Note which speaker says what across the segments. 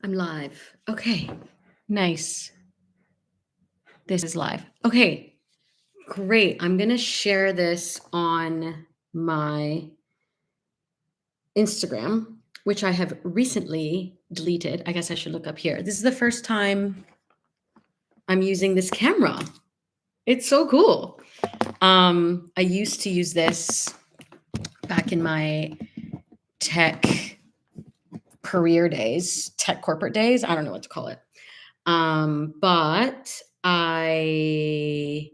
Speaker 1: I'm live. Okay. Nice. This is live. Okay. Great. I'm going to share this on my Instagram, which I have recently deleted. I guess I should look up here. This is the first time I'm using this camera. It's so cool. I used to use this back in my tech career days, tech corporate days. I don't know what to call it. But I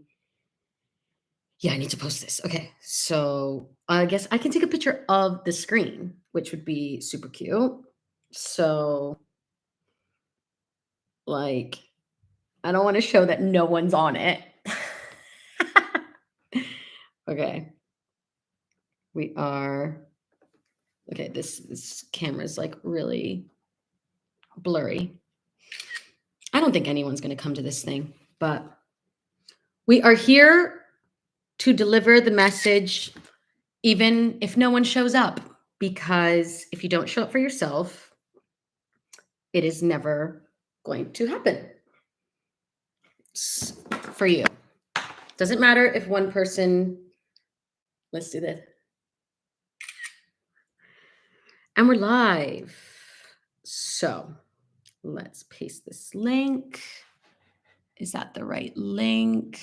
Speaker 1: need to post this. Okay. So I guess I can take a picture of the screen, which would be super cute. So, like, I don't want to show that no one's on it. Okay. We are. Okay. This camera is like really blurry. I don't think anyone's going to come to this thing, but we are here to deliver the message, even if no one shows up, because if you don't show up for yourself, it is never going to happen for you. Doesn't matter if one person, let's do this. And we're live. So let's paste this link. Is that the right link?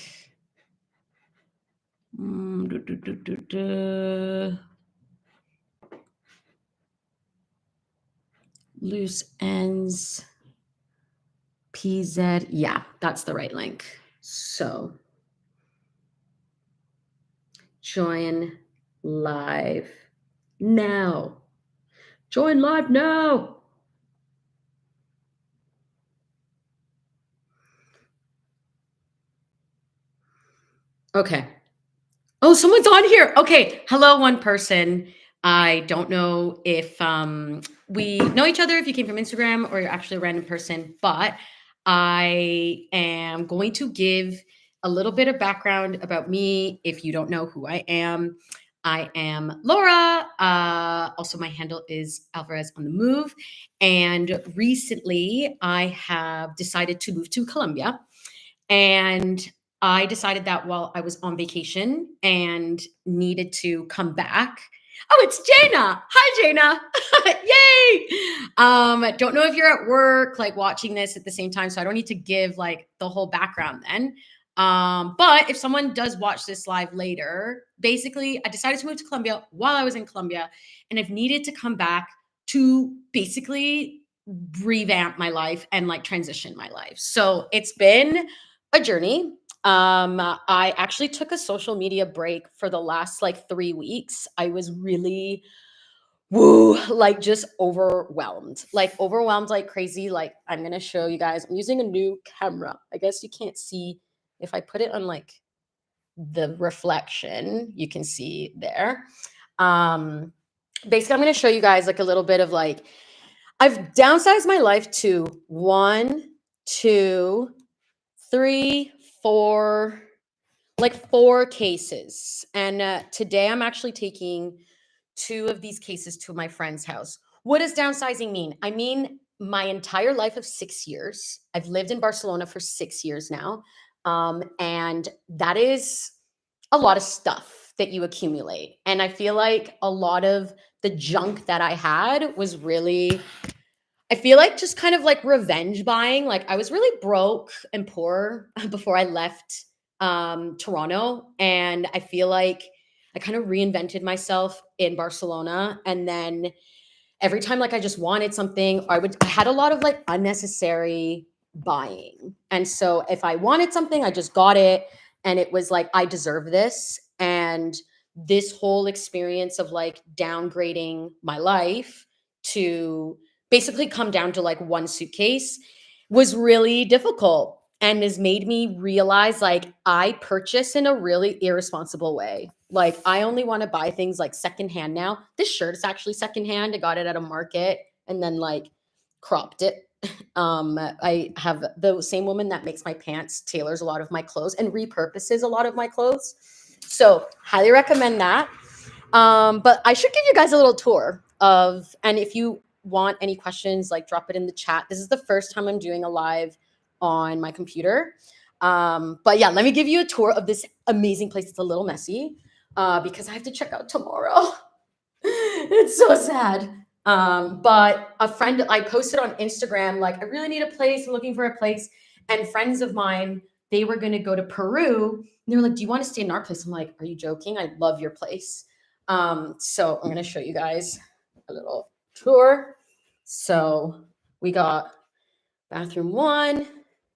Speaker 1: Loose ends. PZ. Yeah, that's the right link. So join live now. Join live now. Okay. Oh, someone's on here. Okay. Hello, one person. I don't know if we know each other, if you came from Instagram or you're actually a random person, but I am going to give a little bit of background about me if you don't know who I am. I am Laura. Also, my handle is Alvarez on the Move. And recently, I have decided to move to Colombia. And I decided that while I was on vacation and needed to come back. Oh, it's Jana. Hi, Jana. Yay. Don't know if you're at work, like watching this at the same time. So I don't need to give like the whole background then. But if someone does watch this live later, basically I decided to move to Colombia while I was in Colombia, and I've needed to come back to basically revamp my life and like transition my life. So it's been a journey. I actually took a social media break for the last like 3 weeks. I was really like just overwhelmed like crazy. Like, I'm gonna show you guys. I'm using a new camera. I guess you can't see if I put it on like the reflection, you can see there. Basically, I'm gonna show you guys like a little bit of like, I've downsized my life to 1, 2, 3, 4, like 4 cases. And today I'm actually taking 2 of these cases to my friend's house. What does downsizing mean? I mean, my entire life of 6 years. I've lived in Barcelona for 6 years now. And that is a lot of stuff that you accumulate. And I feel like a lot of the junk that I had was really, I feel like just kind of like revenge buying. Like, I was really broke and poor before I left Toronto. And I feel like I kind of reinvented myself in Barcelona. And then every time like I just wanted something, I had a lot of like unnecessary buying. And so if I wanted something, I just got it. And it was like, I deserve this. And this whole experience of like downgrading my life to basically come down to like one suitcase was really difficult, and has made me realize like I purchase in a really irresponsible way. Like, I only want to buy things like secondhand now. This shirt is actually secondhand. I got it at a market and then like cropped it. I have the same woman that makes my pants tailors a lot of my clothes and repurposes a lot of my clothes. So highly recommend that. But I should give you guys a little tour of, and if you want any questions, like drop it in the chat. This is the first time I'm doing a live on my computer. But yeah, let me give you a tour of this amazing place. It's a little messy because I have to check out tomorrow. It's so sad. But a friend, I posted on Instagram, like, I really need a place. I'm looking for a place. And friends of mine, they were going to go to Peru. And they were like, do you want to stay in our place? I'm like, are you joking? I love your place. So I'm going to show you guys a little tour. So we got bathroom 1.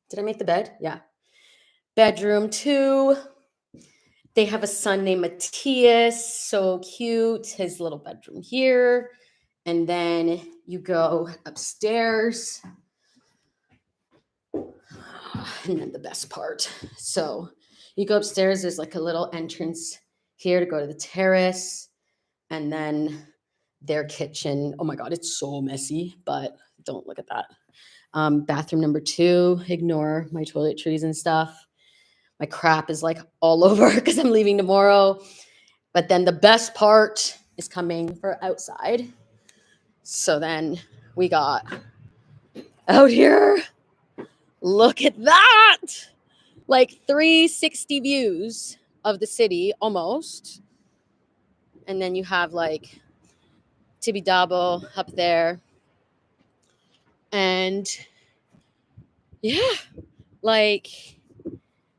Speaker 1: Did I make the bed? Yeah. Bedroom 2. They have a son named Matthias. So cute. His little bedroom here. And then you go upstairs. And then the best part. So you go upstairs. There's like a little entrance here to go to the terrace. And then their kitchen. Oh my God, it's so messy, but don't look at that. Bathroom number 2. Ignore my toiletries and stuff. My crap is like all over because I'm leaving tomorrow. But then the best part is coming for outside. So then we got out here. Look at that. Like 360 views of the city almost. And then you have like Tibidabo up there. And yeah, like,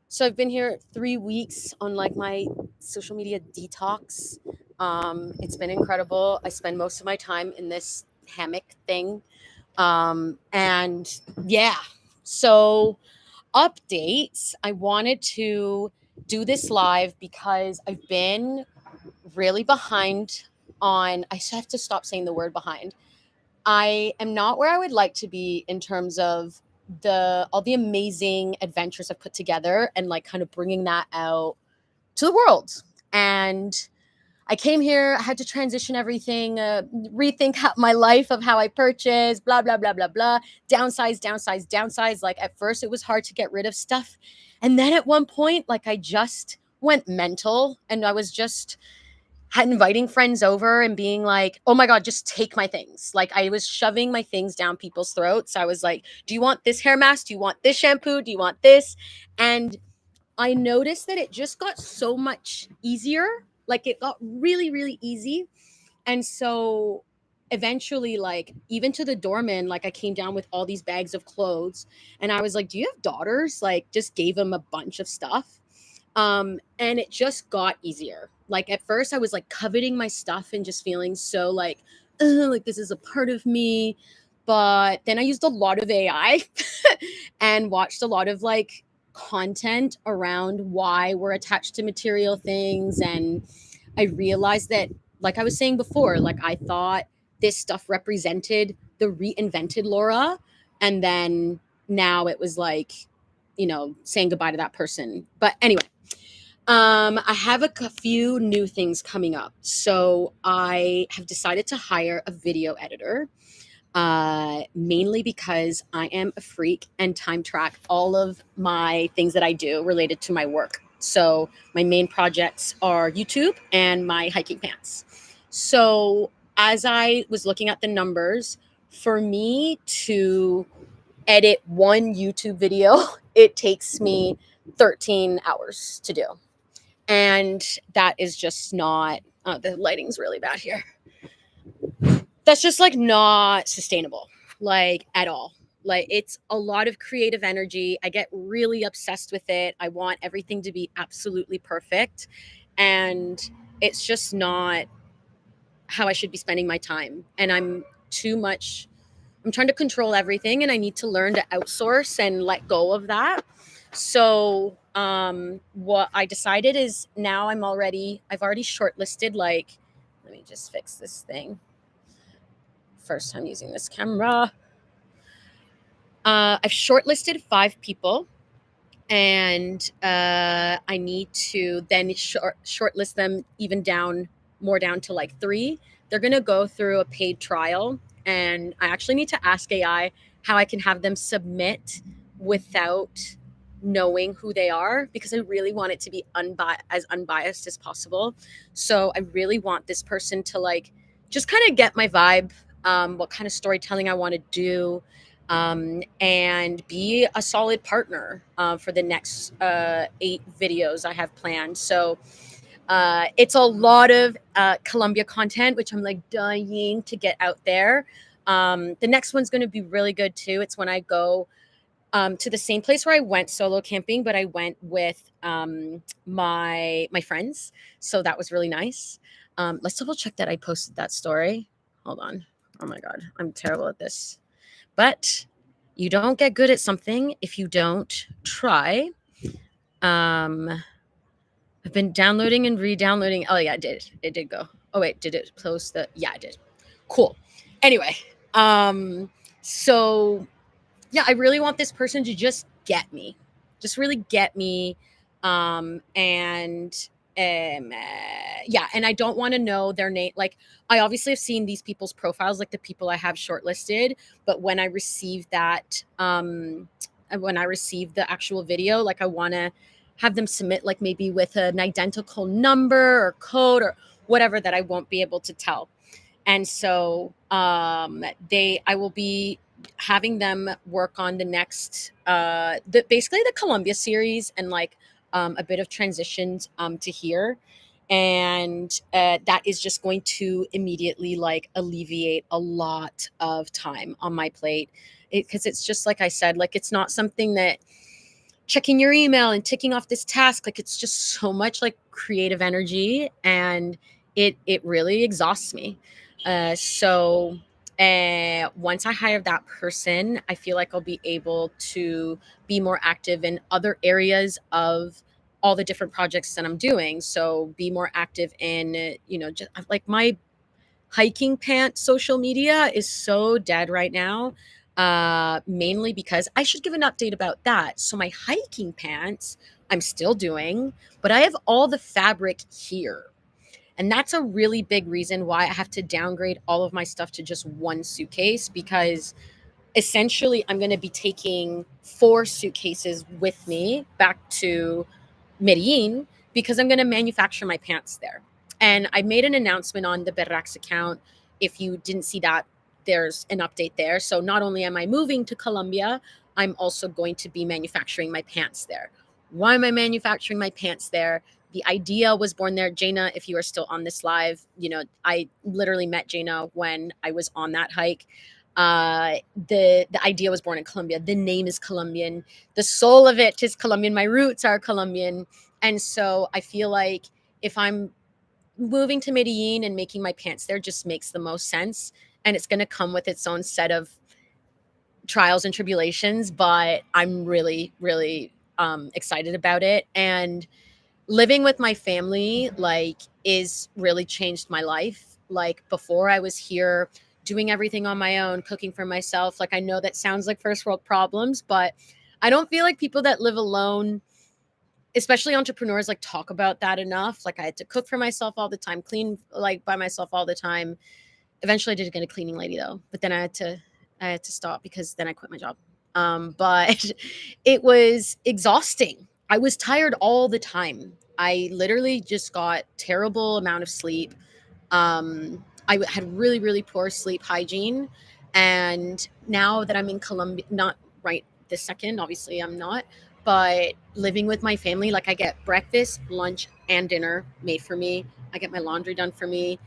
Speaker 1: so I've been here 3 weeks on like my social media detox. It's been incredible. I spend most of my time in this hammock thing. And yeah, so updates. I wanted to do this live because I've been really behind on, I have to stop saying the word behind. I am not where I would like to be in terms of all the amazing adventures I've put together and like kind of bringing that out to the world. And I came here, I had to transition everything, rethink my life of how I purchase, blah, blah, blah, blah, blah, downsize. Like at first it was hard to get rid of stuff. And then at one point, like I just went mental and I was just inviting friends over and being like, oh my God, just take my things. Like I was shoving my things down people's throats. I was like, do you want this hair mask? Do you want this shampoo? Do you want this? And I noticed that it just got so much easier. Like it got really, really easy. And so eventually, like even to the doorman, like I came down with all these bags of clothes and I was like, do you have daughters? Like just gave them a bunch of stuff. And it just got easier. Like at first I was like coveting my stuff and just feeling so like this is a part of me. But then I used a lot of AI and watched a lot of like content around why we're attached to material things. And I realized that, like I was saying before, like I thought this stuff represented the reinvented Laura. And then now it was like, saying goodbye to that person. But anyway, I have a few new things coming up. So I have decided to hire a video editor, mainly because I am a freak and time track all of my things that I do related to my work. So my main projects are YouTube and my hiking pants. So as I was looking at the numbers, for me to edit one YouTube video, it takes me 13 hours to do. And that is just not, the lighting's really bad here. That's just like not sustainable, like at all. Like it's a lot of creative energy. I get really obsessed with it. I want everything to be absolutely perfect. And it's just not how I should be spending my time. And I'm trying to control everything and I need to learn to outsource and let go of that. So what I decided is now I've already shortlisted, like, let me just fix this thing. First time using this camera. I've shortlisted 5 people and I need to then shortlist them more down to like 3. They're going to go through a paid trial and I actually need to ask AI how I can have them submit without knowing who they are, because I really want it to be as unbiased as possible. So I really want this person to like just kind of get my vibe what kind of storytelling I want to do, and be a solid partner for the next 8 videos I have planned. So it's a lot of Colombia content, which I'm like dying to get out there. The next one's going to be really good too. It's when I go to the same place where I went solo camping, but I went with my friends, so that was really nice. Let's double check that I posted that story. Hold on. Oh my god, I'm terrible at this. But you don't get good at something if you don't try. Um, I've been downloading and re-downloading. Oh yeah, it did. It did go. Oh wait, did it post the? Yeah, it did. Cool. Anyway, so yeah, I really want this person to just get me, just really get me. And yeah, and I don't want to know their name. Like, I obviously have seen these people's profiles, like the people I have shortlisted, but when I receive that, when I receive the actual video, like I want to have them submit, like maybe with an identical number or code or whatever that I won't be able to tell. And so I will be having them work on the next basically the Columbia series, and like a bit of transitions to here. And that is just going to immediately like alleviate a lot of time on my plate, because it's just like I said, like it's not something that checking your email and ticking off this task, like it's just so much like creative energy, and it really exhausts me. So once I hire that person, I feel like I'll be able to be more active in other areas of all the different projects that I'm doing. So be more active in, just like my hiking pants social media is so dead right now, mainly because I should give an update about that. So my hiking pants I'm still doing, but I have all the fabric here. And that's a really big reason why I have to downgrade all of my stuff to just one suitcase, because essentially I'm going to be taking 4 suitcases with me back to Medellin, because I'm going to manufacture my pants there. And I made an announcement on the Berrax account. If you didn't see that, there's an update there. So not only am I moving to Colombia, I'm also going to be manufacturing my pants there. Why am I manufacturing my pants there? The idea was born there. Jaina, if you are still on this live, I literally met Jaina when I was on that hike. The idea was born in Colombia. The name is Colombian. The soul of it is Colombian. My roots are Colombian. And so I feel like if I'm moving to Medellin and making my pants there, just makes the most sense. And it's going to come with its own set of trials and tribulations, but I'm really, really excited about it. And living with my family, like, is really changed my life. Like, before I was here doing everything on my own, cooking for myself. Like, I know that sounds like first world problems, but I don't feel like people that live alone, especially entrepreneurs, like talk about that enough. Like, I had to cook for myself all the time, clean like by myself all the time. Eventually I did get a cleaning lady though, but then I had to stop because then I quit my job. But it was exhausting. I was tired all the time. I literally just got terrible amount of sleep. I had really, really poor sleep hygiene. And now that I'm in Colombia, not right this second, obviously I'm not, but living with my family, like I get breakfast, lunch, and dinner made for me. I get my laundry done for me.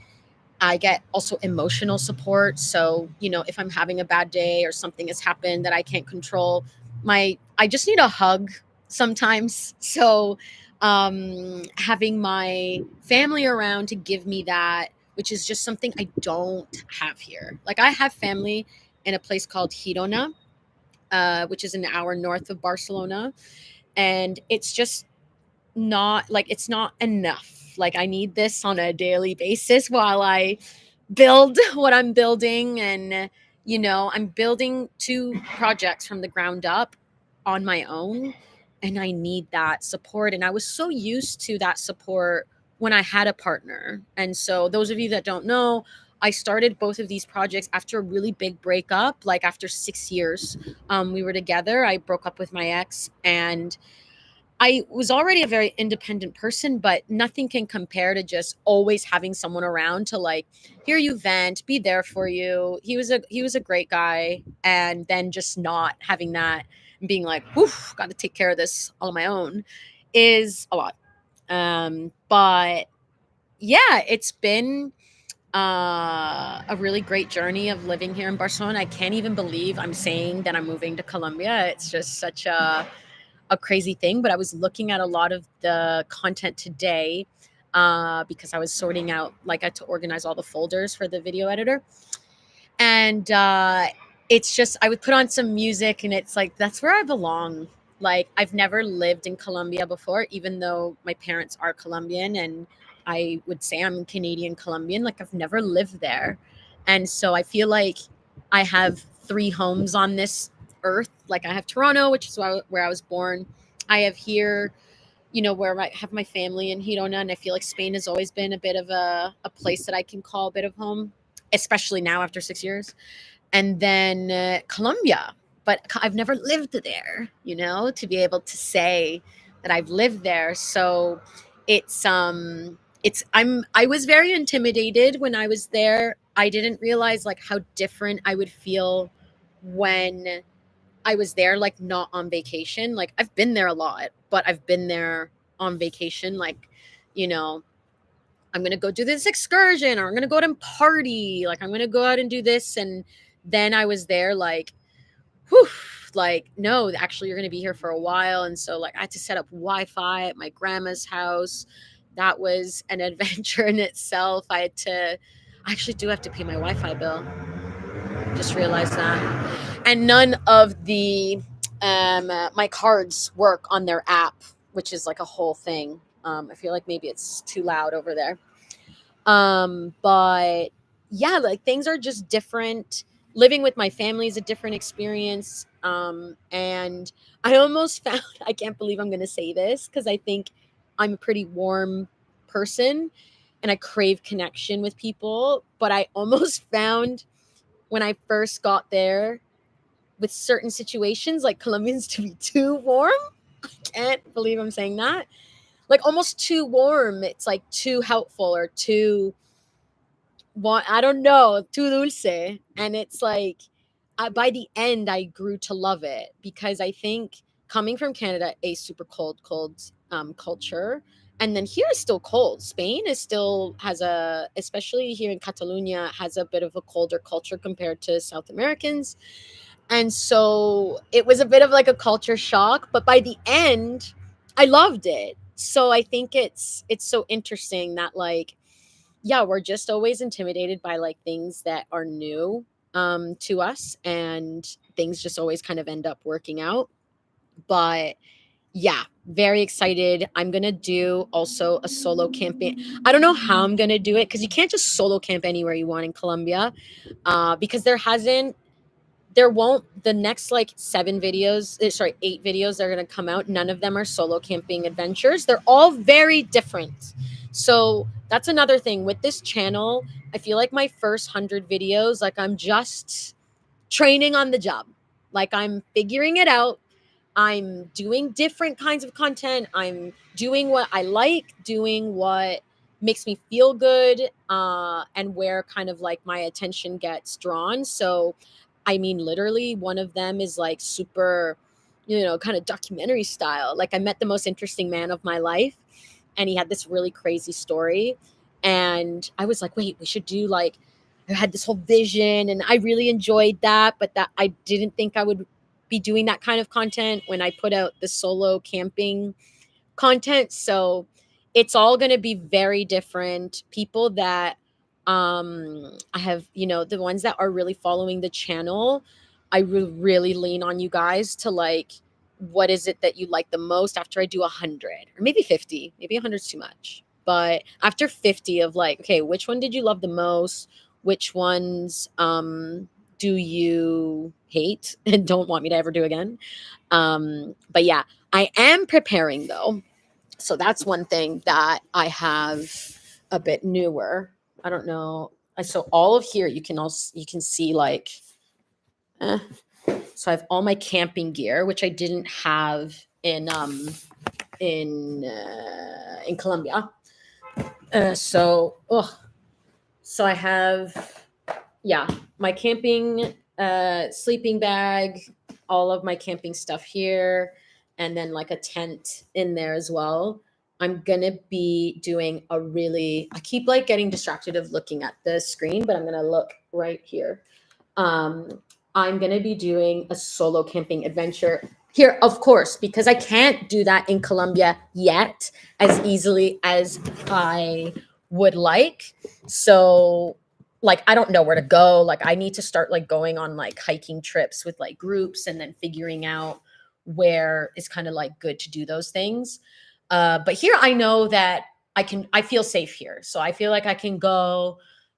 Speaker 1: I get also emotional support. So, if I'm having a bad day or something has happened that I can't control, I just need a hug sometimes. So, having my family around to give me that, which is just something I don't have here. Like, I have family in a place called Girona, which is an hour north of Barcelona. And it's just not like, it's not enough. Like, I need this on a daily basis while I build what I'm building. And, I'm building 2 projects from the ground up on my own. And I need that support. And I was so used to that support when I had a partner. And so, those of you that don't know, I started both of these projects after a really big breakup, like after 6 years. We were together. I broke up with my ex, and I was already a very independent person, but nothing can compare to just always having someone around to like hear you vent, be there for you. He was a great guy, and then just not having that and being like, "Woof, got to take care of this all on my own," is a lot. But yeah, it's been a really great journey of living here in Barcelona. I can't even believe I'm saying that I'm moving to Colombia. It's just such a crazy thing, but I was looking at a lot of the content today because I was sorting out, like, I had to organize all the folders for the video editor. And it's just, I would put on some music and it's like, that's where I belong. Like, I've never lived in Colombia before, even though my parents are Colombian and I would say I'm Canadian Colombian. Like, I've never lived there. And so I feel like I have three homes on this earth. Like, I have Toronto, which is where I was born. I have here, where I have my family in Girona. And I feel like Spain has always been a bit of a place that I can call a bit of home, especially now after 6 years. And then Colombia. But I've never lived there, to be able to say that I've lived there. So I was very intimidated when I was there. I didn't realize like how different I would feel when I was there, like not on vacation. Like, I've been there a lot, but I've been there on vacation. Like, you know, I'm gonna go do this excursion, or I'm gonna go out and party. Like, I'm gonna go out and do this. And then I was there, like, whew, like, no, actually, you're gonna be here for a while. And so, like, I had to set up Wi-Fi at my grandma's house. That was an adventure in itself. I actually do have to pay my Wi-Fi bill. Just realized that. And none of the my cards work on their app, which is like a whole thing. I feel like maybe it's too loud over there. But yeah, like, things are just different. Living with my family is a different experience. And I almost found, I can't believe I'm going to say this because I think I'm a pretty warm person and I crave connection with people. But I almost found when I first got there with certain situations, like Colombians, to be too warm. I can't believe I'm saying that. Like, almost too warm. It's like too helpful or too, I don't know, too dulce. And it's like, by the end, I grew to love it because I think coming from Canada, a super cold culture. And then here is still cold. Spain is still especially here in Catalonia, has a bit of a colder culture compared to South Americans. And so it was a bit of like a culture shock, but by the end, I loved it. So I think it's so interesting that, like, yeah, we're just always intimidated by like things that are new to us, and things just always kind of end up working out. But yeah, very excited. I'm gonna do also a solo camping. I don't know how I'm gonna do it because you can't just solo camp anywhere you want in Colombia, because there won't the next like 8 videos that are going to come out, none of them are solo camping adventures. They're all very different. So that's another thing with this channel. I feel like my first 100 videos, like, I'm just training on the job. Like, I'm figuring it out. I'm doing different kinds of content. I'm doing what I like, doing what makes me feel good, and where kind of like my attention gets drawn. So, I mean, literally, one of them is like super, kind of documentary style. Like, I met the most interesting man of my life, and he had this really crazy story. And I was like, wait, we should do like, I had this whole vision and I really enjoyed that, but that I didn't think I would be doing that kind of content when I put out the solo camping content. So it's all going to be very different. People that I have, the ones that are really following the channel, I will really lean on you guys to like, what is it that you like the most after I do 100 or maybe 50? Maybe 100 is too much. But after 50 of like, okay, which one did you love the most? Which ones do you hate and don't want me to ever do again? But yeah, I am preparing though. So that's one thing that I have a bit newer. I don't know. So all of here, you can see like, so I have all my camping gear, which I didn't have in in Colombia. So I have, yeah, my camping sleeping bag, all of my camping stuff here, and then like a tent in there as well. I'm gonna be doing a really, I keep like getting distracted of looking at the screen, but I'm gonna look right here. um, I'm going to be doing a solo camping adventure here, of course, because I can't do that in Colombia yet as easily as I would like. So, like, I don't know where to go. Like, I need to start like going on like hiking trips with like groups and then figuring out where is kind of like good to do those things. But here I know that I feel safe here. So I feel like I can go.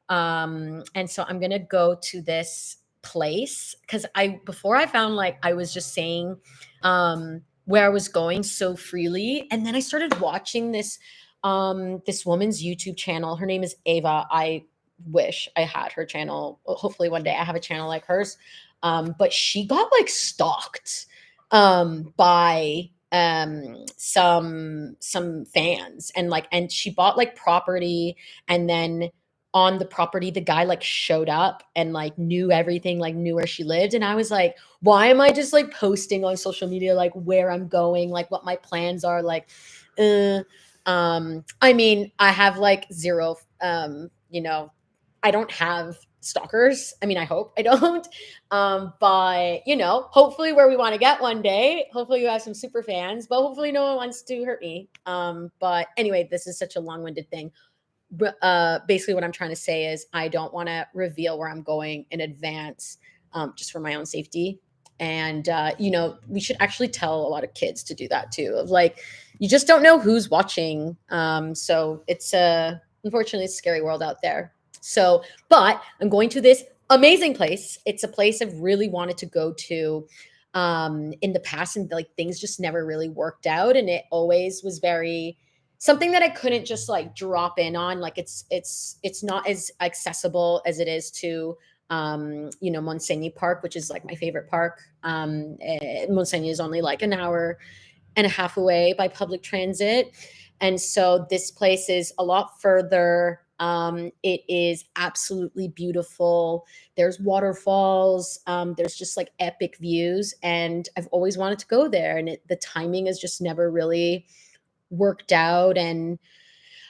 Speaker 1: And so I'm gonna go to this place because before I found like I was just saying where I was going so freely, and then I started watching this woman's YouTube channel. Her name is Ava. I wish I had her channel. Hopefully one day I have a channel like hers. But she got like stalked by some fans, and she bought like property, and then on the property the guy like showed up and like knew everything, like knew where she lived. And I was like, why am I just like posting on social media like where I'm going, like what my plans are, like uh I mean, I have like zero I don't have stalkers. I mean, I hope I don't. But hopefully where we want to get one day, hopefully you have some super fans, but hopefully no one wants to hurt me. But anyway, this is such a long-winded thing. Basically what I'm trying to say is I don't want to reveal where I'm going in advance, just for my own safety. And we should actually tell a lot of kids to do that too, of like, you just don't know who's watching. So it's unfortunately it's a scary world out there. So, but I'm going to this amazing place. It's a place I've really wanted to go to in the past, and like things just never really worked out, and it always was very something that I couldn't just like drop in on. Like it's not as accessible as it is to Montseny Park, which is like my favorite park. Montseny is only like an hour and a half away by public transit. And so this place is a lot further. It is absolutely beautiful. There's waterfalls. There's just like epic views. And I've always wanted to go there. And the timing has just never really worked out. And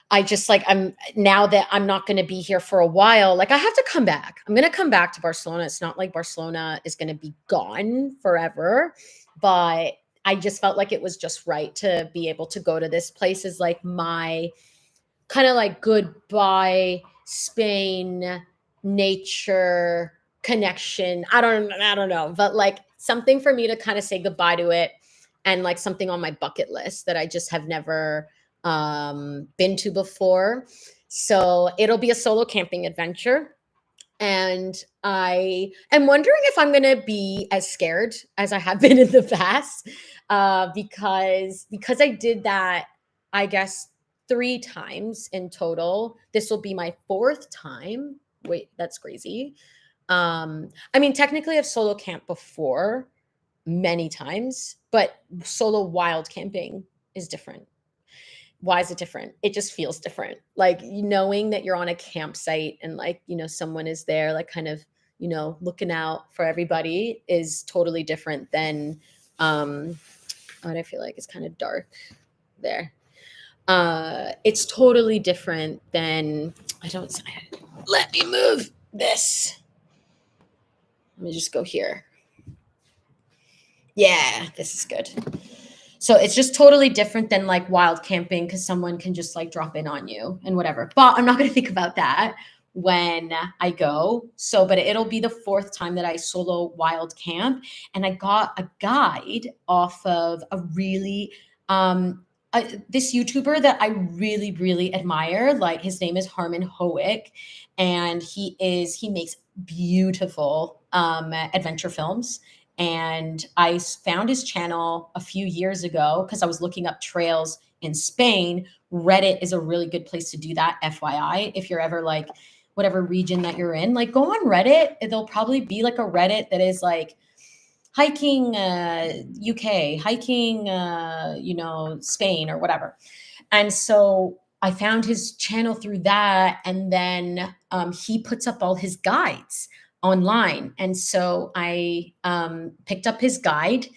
Speaker 1: I just like, I'm now that I'm not going to be here for a while, like I have to come back. I'm going to come back to Barcelona. It's not like Barcelona is going to be gone forever, but I just felt like it was just right to be able to go to this place as like my kind of like goodbye Spain nature connection. I don't know, but like something for me to kind of say goodbye to it, and like something on my bucket list that I just have never been to before. So it'll be a solo camping adventure. And I am wondering if I'm going to be as scared as I have been in the past, because I did that, I guess, 3 times in total. This will be my 4th time. Wait, that's crazy. I mean, technically, I've solo camped before many times, but solo wild camping is different. Why is it different? It just feels different. Like knowing that you're on a campsite and like, someone is there, like kind of, looking out for everybody is totally different than what I feel like it's kind of dark there. It's totally different than let me move this. Let me just go here. Yeah, this is good. So it's just totally different than like wild camping, because someone can just like drop in on you and whatever. But I'm not going to think about that when I go. So, but it'll be the 4th time that I solo wild camp. And I got a guide off of a really, this YouTuber that I really, really admire. Like his name is Harmon Howick, and he makes beautiful adventure films. And I found his channel a few years ago because I was looking up trails in Spain. Reddit is a really good place to do that, FYI. If you're ever like, whatever region that you're in, like go on Reddit. There'll probably be like a Reddit that is like hiking UK, hiking Spain or whatever. And so I found his channel through that, and then he puts up all his guides online. And so I picked up his guide,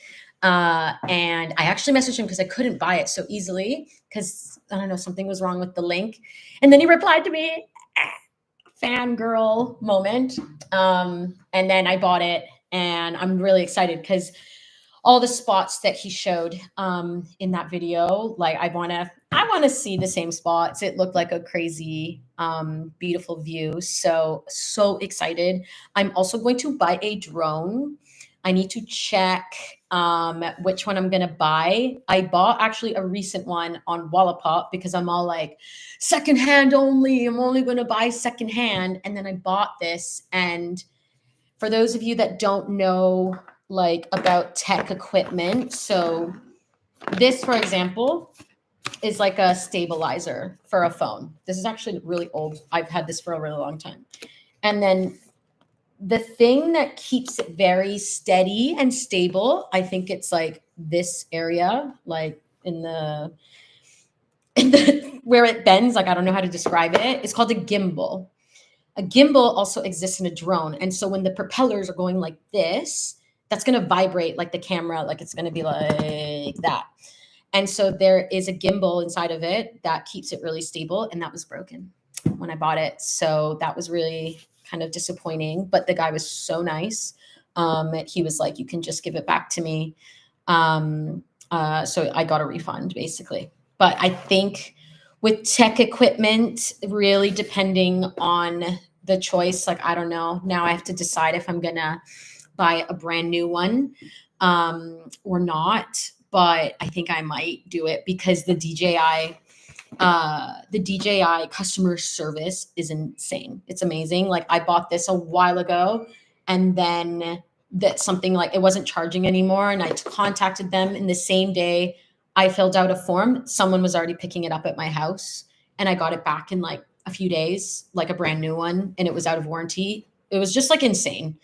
Speaker 1: and I actually messaged him because I couldn't buy it so easily because I don't know, something was wrong with the link. And then he replied to me, fangirl moment. And then I bought it, and I'm really excited because all the spots that he showed in that video, like I want to see the same spots. It looked like a crazy beautiful view. So excited. I'm also going to buy a drone. I need to check which one I'm going to buy. I bought actually a recent one on Wallapop because I'm all like secondhand only. I'm only going to buy secondhand. And then I bought this. And for those of you that don't know like about tech equipment, so this, for example, is like a stabilizer for a phone. This is actually really old. I've had this for a really long time. And then the thing that keeps it very steady and stable, I think it's like this area, like in the where it bends, like I don't know how to describe it. It's called a gimbal. A gimbal also exists in a drone. And so when the propellers are going like this, that's going to vibrate like the camera, like it's going to be like that. And so there is a gimbal inside of it that keeps it really stable. And that was broken when I bought it. So that was really kind of disappointing. But the guy was so nice. He was like, you can just give it back to me. So I got a refund basically. But I think with tech equipment, really depending on the choice, like, I don't know. Now I have to decide if I'm going to buy a brand new one or not. But I think I might do it because the DJI customer service is insane. It's amazing. Like I bought this a while ago, and then that something like it wasn't charging anymore, and I contacted them in the same day I filled out a form. Someone was already picking it up at my house, and I got it back in like a few days, like a brand new one, and it was out of warranty. It was just like insane.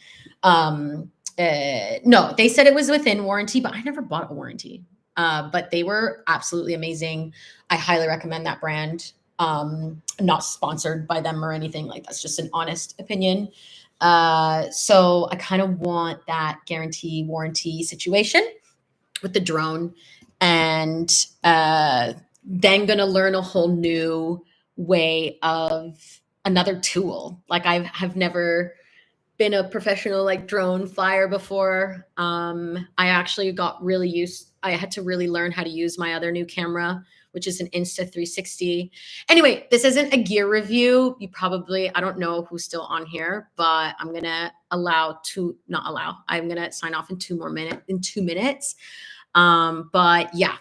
Speaker 1: No, they said it was within warranty, but I never bought a warranty. But they were absolutely amazing. I highly recommend that brand. Not sponsored by them or anything, like that's just an honest opinion. So I kind of want that guarantee warranty situation with the drone, and then gonna learn a whole new way of another tool. Like I have never been a professional like drone flyer before. I actually got really used. I had to really learn how to use my other new camera, which is an Insta360. Anyway, this isn't a gear review. You probably, I don't know who's still on here, but I'm gonna I'm gonna sign off in 2 minutes. But yeah,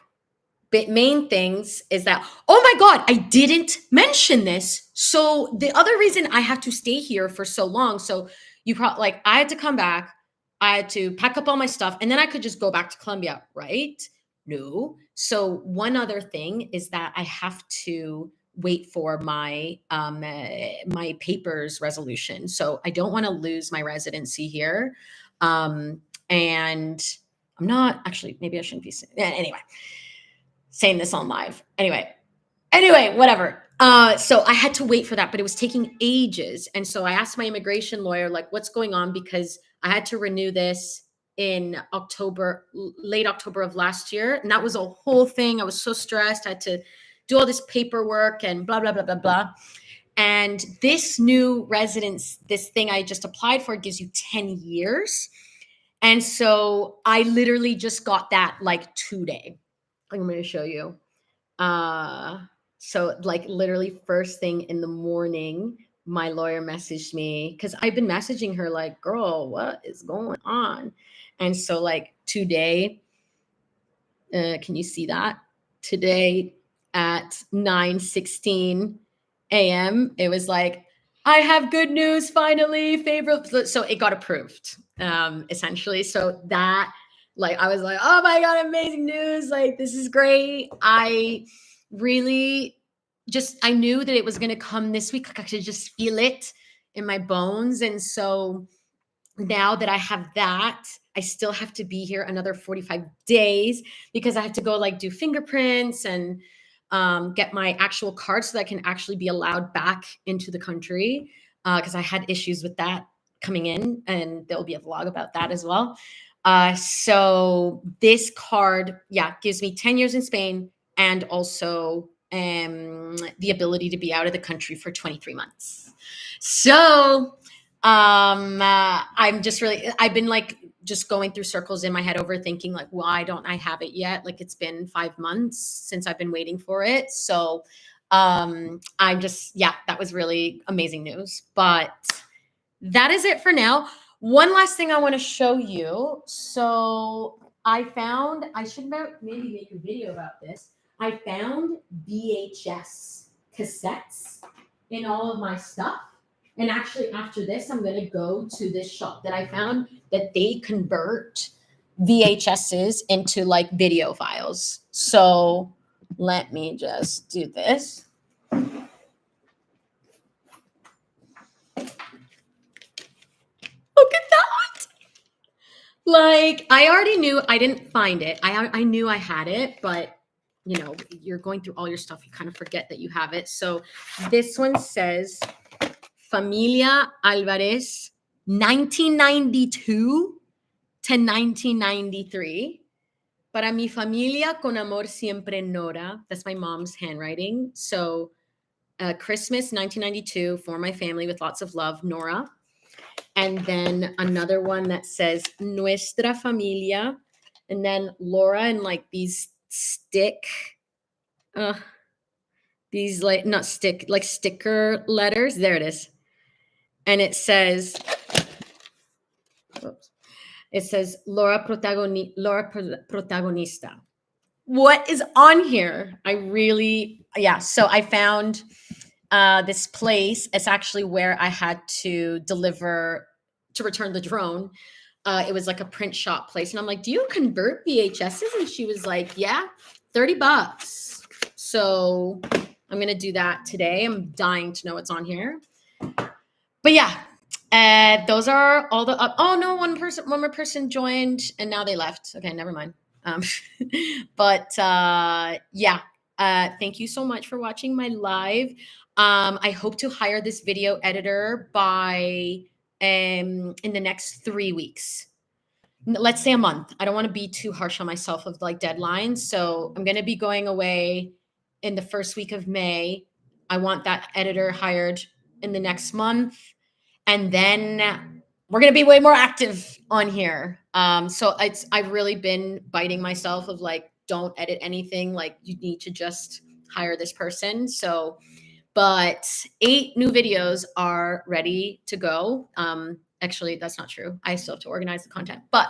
Speaker 1: main things is that, oh my God, I didn't mention this. So the other reason I have to stay here for so long, so you probably like, I had to come back, I had to pack up all my stuff, and then I could just go back to Colombia, right? No. So one other thing is that I have to wait for my papers resolution. So I don't want to lose my residency here. And I'm not actually, maybe I shouldn't be saying anyway saying this on live. Anyway, whatever. So I had to wait for that, but it was taking ages. And so I asked my immigration lawyer, like, what's going on? Because I had to renew this in late October of last year. And that was a whole thing. I was so stressed. I had to do all this paperwork and blah, blah, blah, blah, blah. And this new residence, this thing I just applied for, gives you 10 years. And so I literally just got that like today. I'm going to show you. So like literally first thing in the morning, my lawyer messaged me because I've been messaging her like, girl, what is going on? And so like today, can you see that? Today at 9:16 a.m., it was like, I have good news, finally, favorable. So it got approved, essentially. So that, like, I was like, oh my God, amazing news. Like, this is great. I really I knew that it was going to come this week. Like, I could just feel it in my bones. And so now that I have that, I still have to be here another 45 days because I have to go like do fingerprints and get my actual card so that I can actually be allowed back into the country because I had issues with that coming in, and there'll be a vlog about that as well. So this card, yeah, gives me 10 years in Spain and also the ability to be out of the country for 23 months. So I'm just really, I've been like just going through circles in my head overthinking like, why don't I have it yet? Like it's been 5 months since I've been waiting for it. So I'm just, yeah, that was really amazing news. But that is it for now. One last thing I want to show you. So I found, I should maybe make a video about this. I found VHS cassettes in all of my stuff. And actually, after this, I'm going to go to this shop that I found that they convert VHSs into like video files. So let me just do this. Look at that. Like, I already knew I didn't find it. I knew I had it, but you know, you're going through all your stuff. You kind of forget that you have it. So this one says Familia Alvarez, 1992 to 1993. Para mi familia con amor siempre Nora. That's my mom's handwriting. So Christmas 1992 for my family with lots of love, Nora. And then another one that says Nuestra Familia. And then Laura and like these these like not stick, like sticker letters. There it is. And it says, oops, it says Laura Protagonista. What is on here? I really, yeah. So I found this place. It's actually where I had to return the drone. It was like a print shop place. And I'm like, do you convert VHSs? And she was like, yeah, $30. So I'm going to do that today. I'm dying to know what's on here. But yeah, those are all the oh no, one more person joined and now they left. Okay, never mind. But yeah, thank you so much for watching my live. I hope to hire this video editor by in the next 3 weeks. Let's say a month. I don't want to be too harsh on myself of like deadlines. So I'm going to be going away in the first week of May. I want that editor hired in the next month. And then we're going to be way more active on here. So I've really been biting myself of like, don't edit anything. Like you need to just hire this person. So, but 8 new videos are ready to go. Actually, that's not true. I still have to organize the content, but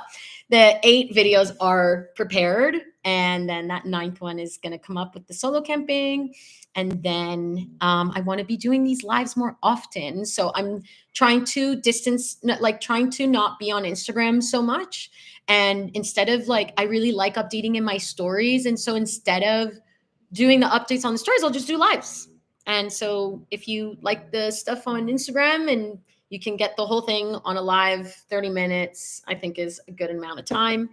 Speaker 1: the 8 videos are prepared. And then that 9th one is going to come up with the solo camping. And then I want to be doing these lives more often. So I'm trying to trying to not be on Instagram so much. And instead of like, I really like updating in my stories. And so instead of doing the updates on the stories, I'll just do lives. And so if you like the stuff on Instagram and you can get the whole thing on a live 30 minutes, I think is a good amount of time.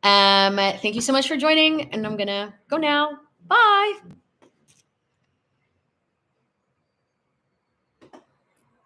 Speaker 1: Thank you so much for joining. And I'm going to go now. Bye.